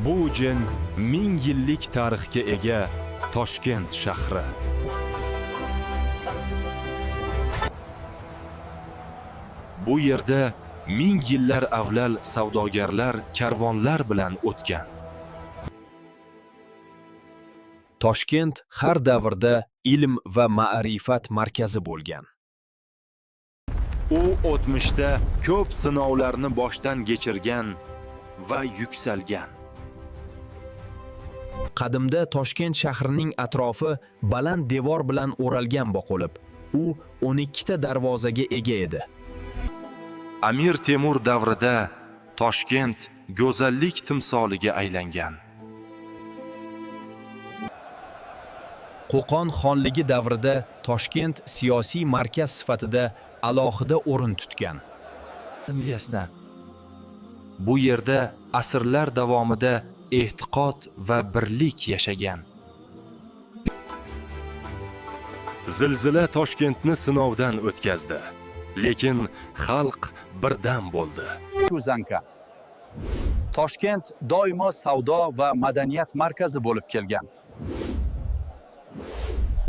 Bu jin 1000 yillik tarixga ega Toshkent shahri. Bu yerda 1000 yillar avval savdogarlar karvonlar bilan o'tgan. Toshkent har davrda ilm va ma'rifat markazi bo'lgan. U o'tmishda ko'p sinovlarni boshdan kechirgan va yuksalgan. Qadimda Toshkent shahrining atrofi baland devor bilan o'ralgan bo'lib, u 12 ta darvozaga ega edi. Amir Temur davrida Toshkent go'zallik timsoliga aylangan. Qo'qon xonligi davrida Toshkent siyosiy markaz sifatida alohida o'rin tutgan. Bu yerda asrlar davomida e'tiqod va birlik yashagan. Zilzila Toshkentni sinovdan o'tkazdi, lekin xalq birdam bo'ldi. Zanka. Toshkent doimo savdo va madaniyat markazi bo'lib kelgan.